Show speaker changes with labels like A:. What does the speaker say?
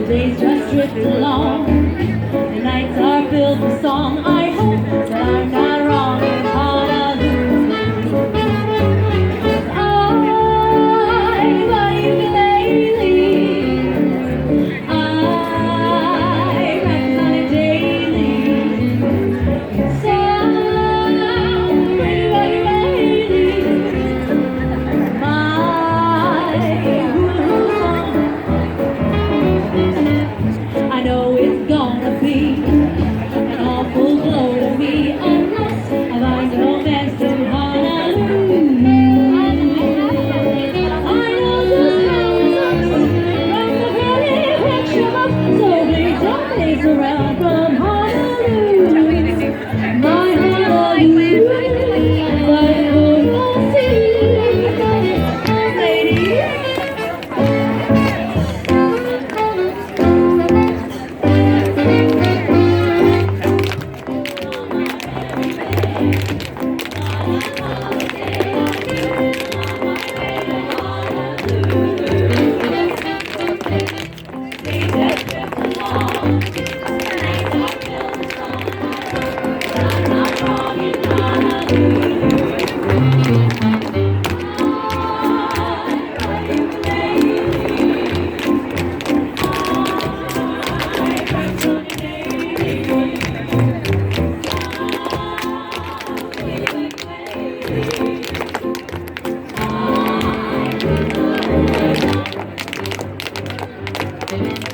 A: days just drift along. The nights are filled with song. I hope that I'm not wrong in Honolulu. I love you lately. I practice on it daily. So pretty love you lately. I know it's gonna be an awful blow to me unless I find romance in Honolulu. I know just how it looks from the very picture up, so please don't place around from Honolulu. My Honolulu, but you'll see, lady. Thank you.